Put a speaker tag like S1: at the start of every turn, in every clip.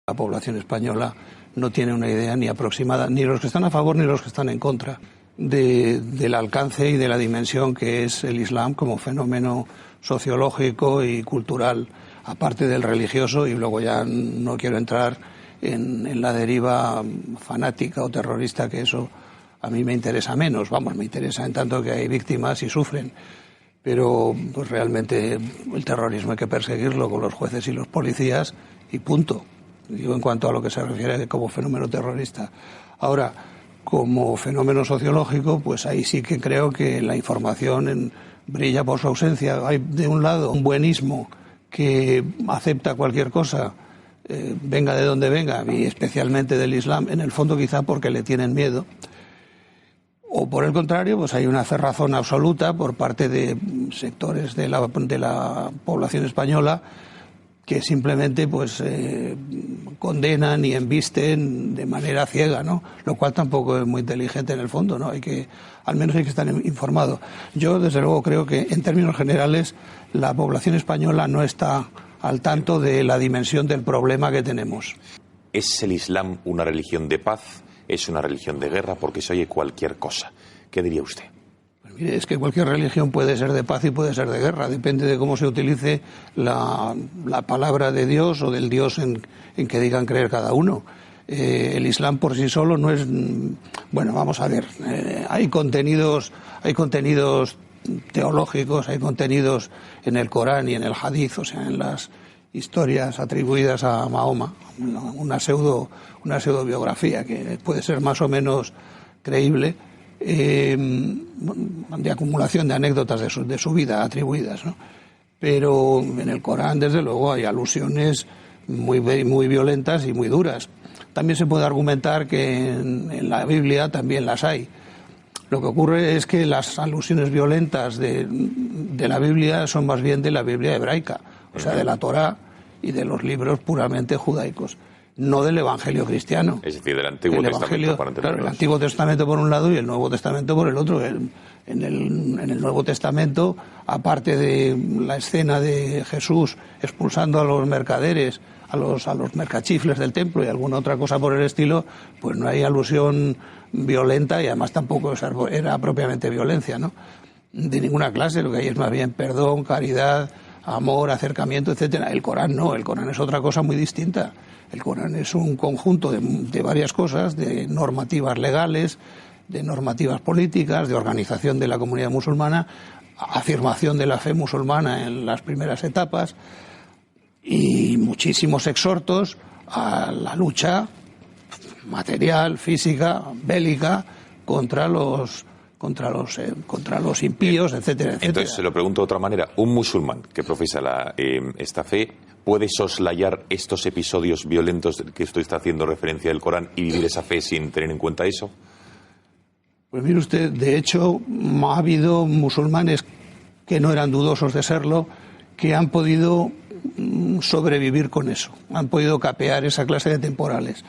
S1: La población española no tiene una idea ni aproximada, ni los que están a favor ni los que están en contra, del alcance y de la dimensión que es el Islam como fenómeno sociológico y cultural, aparte del religioso, y luego ya no quiero entrar en la deriva fanática o terrorista, que eso a mí me interesa menos. Vamos, me interesa en tanto que hay víctimas y sufren. Pero pues realmente el terrorismo hay que perseguirlo con los jueces y los policías y punto. Digo, en cuanto a lo que se refiere como fenómeno terrorista. Ahora, como fenómeno sociológico, pues ahí sí que creo que la información brilla por su ausencia. Hay, de un lado, un buenismo que acepta cualquier cosa, venga de donde venga, y especialmente del Islam, en el fondo quizá porque le tienen miedo. O por el contrario, pues hay una cerrazón absoluta por parte de sectores de la población española que simplemente pues condenan y embisten de manera ciega, ¿no? Lo cual tampoco es muy inteligente en el fondo, ¿no? Al menos hay que estar informado. Yo, desde luego, creo que en términos generales la población española no está al tanto de la dimensión del problema que tenemos.
S2: ¿Es el Islam una religión de paz? ¿Es una religión de guerra? Porque se oye cualquier cosa. ¿Qué diría usted?
S1: Mire, es que cualquier religión puede ser de paz y puede ser de guerra, depende de cómo se utilice la palabra de Dios o del Dios en que digan creer cada uno. El Islam por sí solo no es... Bueno, vamos a ver, hay contenidos teológicos, hay contenidos en el Corán y en el Hadith, o sea, en las historias atribuidas a Mahoma, una pseudo biografía que puede ser más o menos creíble, de acumulación de anécdotas de su vida atribuidas, ¿no? Pero en el Corán, desde luego, hay alusiones muy violentas y muy duras. También se puede argumentar que en la Biblia también las hay. Lo que ocurre es que las alusiones violentas de la Biblia son más bien de la Biblia hebraica, o sea, de la Torá y de los libros puramente judaicos, no del Evangelio cristiano.
S2: Es decir, del Antiguo Testamento.
S1: Claro, el Antiguo Testamento por un lado y el Nuevo Testamento por el otro. En el Nuevo Testamento, aparte de la escena de Jesús expulsando a los mercaderes, a los mercachifles del templo y alguna otra cosa por el estilo, pues no hay alusión violenta y además tampoco era propiamente violencia, ¿no? De ninguna clase. Lo que hay es más bien perdón, caridad, amor, acercamiento, etcétera. El Corán no, el Corán es otra cosa muy distinta. El Corán es un conjunto de varias cosas, de normativas legales, de normativas políticas, de organización de la comunidad musulmana, afirmación de la fe musulmana en las primeras etapas y muchísimos exhortos a la lucha material, física, bélica contra los impíos, etcétera, etcétera.
S2: Entonces, se lo pregunto de otra manera. ¿Un musulmán que profesa esta fe puede soslayar estos episodios violentos que usted está haciendo referencia del Corán y vivir esa fe sin tener en cuenta eso?
S1: Pues mire usted, de hecho, ha habido musulmanes que no eran dudosos de serlo, que han podido sobrevivir con eso, han podido capear esa clase de temporales.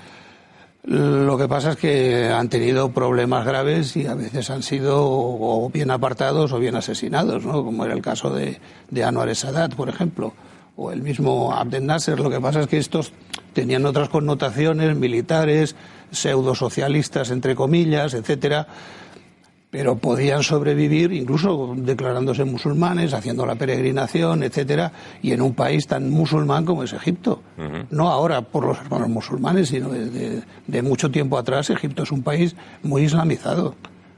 S1: Lo que pasa es que han tenido problemas graves y a veces han sido o bien apartados o bien asesinados, ¿no? Como era el caso de Anwar el-Sadat, por ejemplo, o el mismo Abdel Nasser. Lo que pasa es que estos tenían otras connotaciones militares, pseudosocialistas, entre comillas, etcétera, pero podían sobrevivir incluso declarándose musulmanes, haciendo la peregrinación, etcétera, y en un país tan musulmán como es Egipto. No ahora por los hermanos musulmanes, sino de mucho tiempo atrás. Egipto es un país muy islamizado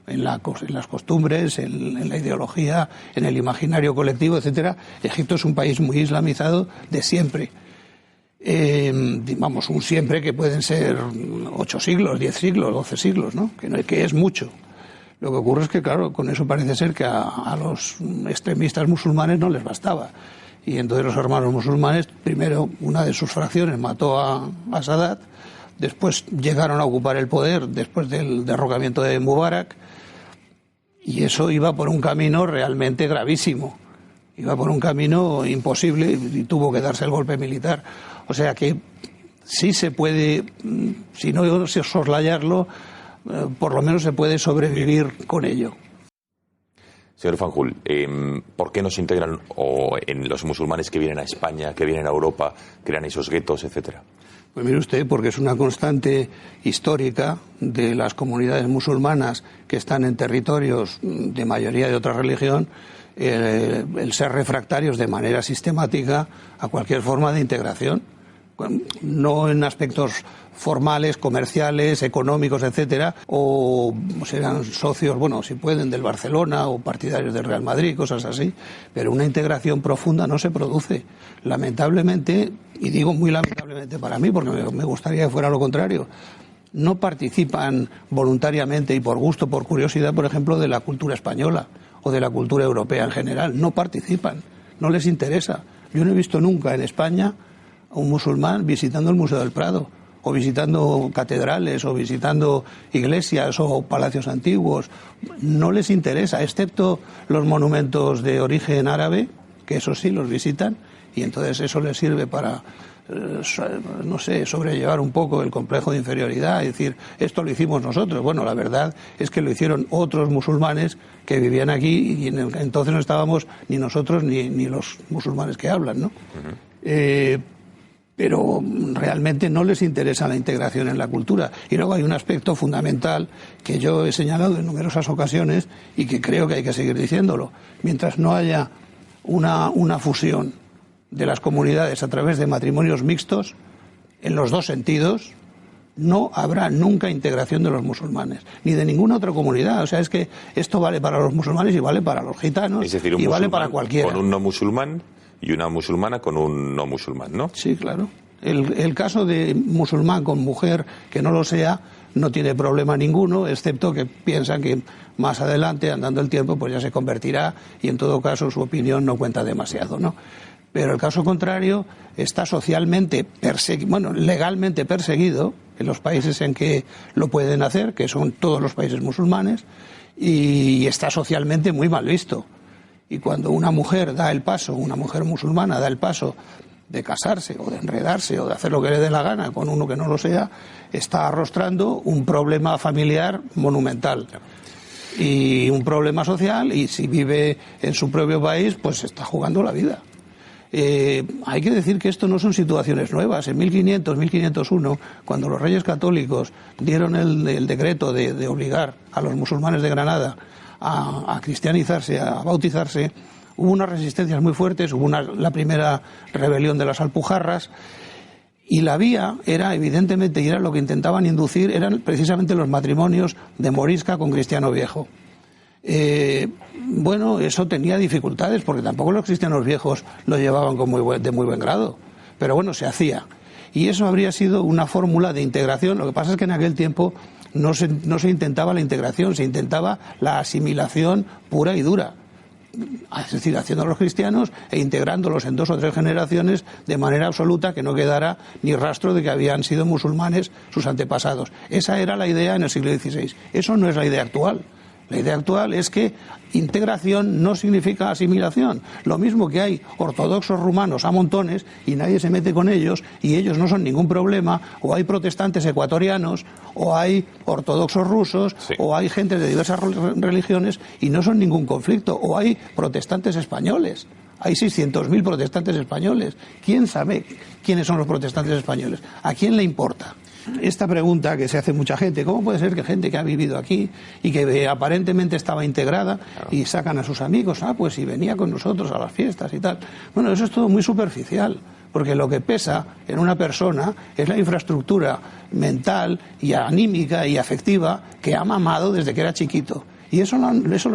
S1: en las costumbres, en la ideología, en el imaginario colectivo, etcétera. Egipto es un país muy islamizado de siempre. Vamos, un siempre que pueden ser 8 siglos, 10 siglos, 12 siglos, ¿no? Que es mucho. Lo que ocurre es que, claro, con eso parece ser que a los extremistas musulmanes no les bastaba. Y entonces los hermanos musulmanes, primero una de sus fracciones mató a Sadat, después llegaron a ocupar el poder después del derrocamiento de Mubarak, y eso iba por un camino realmente gravísimo. Iba por un camino imposible y tuvo que darse el golpe militar. O sea que sí se puede, si no soslayarlo, por lo menos se puede sobrevivir con ello.
S2: Señor Fanjul, ¿por qué no se integran en los musulmanes que vienen a España, que vienen a Europa, crean esos guetos, etcétera?
S1: Pues mire usted, porque es una constante histórica de las comunidades musulmanas que están en territorios de mayoría de otra religión, el ser refractarios de manera sistemática a cualquier forma de integración, no en aspectos formales, comerciales, económicos, etcétera, o serán socios, bueno, si pueden, del Barcelona o partidarios del Real Madrid, cosas así, pero una integración profunda no se produce. Lamentablemente, y digo muy lamentablemente para mí, porque me gustaría que fuera lo contrario, no participan voluntariamente y por gusto, por curiosidad, por ejemplo, de la cultura española o de la cultura europea en general. No participan, no les interesa. Yo no he visto nunca en España a un musulmán visitando el Museo del Prado, o visitando catedrales, o visitando iglesias o palacios antiguos. No les interesa, excepto los monumentos de origen árabe, que eso sí los visitan, y entonces eso les sirve para, no sé, sobrellevar un poco el complejo de inferioridad y decir, esto lo hicimos nosotros. Bueno, la verdad es que lo hicieron otros musulmanes que vivían aquí, y entonces no estábamos ni nosotros ni los musulmanes que hablan, ¿no? Pero realmente no les interesa la integración en la cultura. Y luego hay un aspecto fundamental que yo he señalado en numerosas ocasiones y que creo que hay que seguir diciéndolo. Mientras no haya una fusión de las comunidades a través de matrimonios mixtos, en los dos sentidos, no habrá nunca integración de los musulmanes, ni de ninguna otra comunidad. O sea, es que esto vale para los musulmanes y vale para los gitanos,
S2: es decir,
S1: y vale para cualquiera.
S2: Con un no musulmán y una musulmana con un no musulmán, ¿no?
S1: Sí, claro. El caso de musulmán con mujer que no lo sea no tiene problema ninguno, excepto que piensan que más adelante, andando el tiempo, pues ya se convertirá y en todo caso su opinión no cuenta demasiado, ¿no? Pero el caso contrario está socialmente legalmente perseguido en los países en que lo pueden hacer, que son todos los países musulmanes, y está socialmente muy mal visto. Y cuando una mujer da el paso, una mujer musulmana da el paso de casarse o de enredarse o de hacer lo que le dé la gana con uno que no lo sea, está arrostrando un problema familiar monumental y un problema social, y si vive en su propio país, pues está jugando la vida. Hay que decir que esto no son situaciones nuevas. En 1500-1501, cuando los reyes católicos dieron el decreto de obligar a los musulmanes de Granada a cristianizarse, a bautizarse, hubo unas resistencias muy fuertes, hubo la primera rebelión de las Alpujarras, y la vía era, evidentemente, y era lo que intentaban inducir, eran precisamente los matrimonios de morisca con cristiano viejo. Bueno, eso tenía dificultades, porque tampoco los cristianos viejos lo llevaban de muy buen grado, pero bueno, se hacía. Y eso habría sido una fórmula de integración. Lo que pasa es que en aquel tiempo no se intentaba la integración, se intentaba la asimilación pura y dura. Es decir, haciendo a los cristianos e integrándolos en 2 o 3 generaciones de manera absoluta, que no quedara ni rastro de que habían sido musulmanes sus antepasados. Esa era la idea en el siglo XVI. Eso no es la idea actual. La idea actual es que integración no significa asimilación. Lo mismo que hay ortodoxos rumanos a montones y nadie se mete con ellos y ellos no son ningún problema, o hay protestantes ecuatorianos, o hay ortodoxos rusos, sí, o hay gente de diversas religiones y no son ningún conflicto, o hay protestantes españoles. Hay 600.000 protestantes españoles. ¿Quién sabe quiénes son los protestantes españoles? ¿A quién le importa? Esta pregunta que se hace mucha gente, ¿cómo puede ser que gente que ha vivido aquí y que aparentemente estaba integrada, y sacan a sus amigos, pues si venía con nosotros a las fiestas y tal? Bueno, eso es todo muy superficial, porque lo que pesa en una persona es la infraestructura mental y anímica y afectiva que ha mamado desde que era chiquito, y eso lo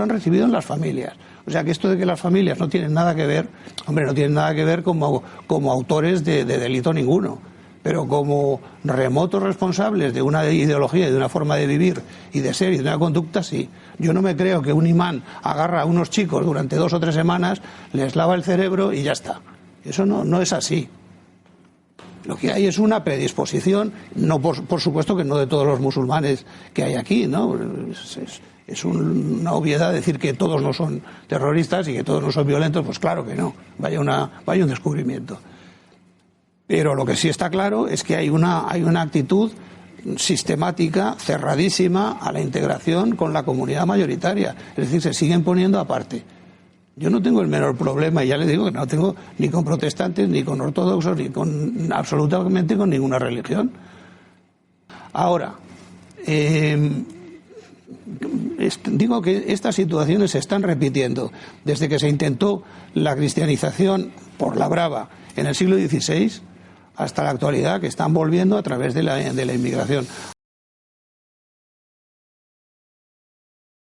S1: han recibido en las familias. O sea que esto de que las familias no tienen nada que ver, hombre, no tienen nada que ver como autores de delito ninguno, pero como remotos responsables de una ideología y de una forma de vivir y de ser y de una conducta, sí. Yo no me creo que un imán agarra a unos chicos durante 2 o 3 semanas, les lava el cerebro y ya está. Eso no es así. Lo que hay es una predisposición, no por supuesto que no de todos los musulmanes que hay aquí, ¿no? Es una obviedad decir que todos no son terroristas y que todos no son violentos, pues claro que no. Vaya un descubrimiento. Pero lo que sí está claro es que hay una actitud sistemática, cerradísima a la integración con la comunidad mayoritaria. Es decir, se siguen poniendo aparte. Yo no tengo el menor problema, y ya le digo que no tengo ni con protestantes, ni con ortodoxos, ni con absolutamente con ninguna religión. Ahora, digo que estas situaciones se están repitiendo desde que se intentó la cristianización por la brava en el siglo XVI hasta la actualidad, que están volviendo a través de la inmigración.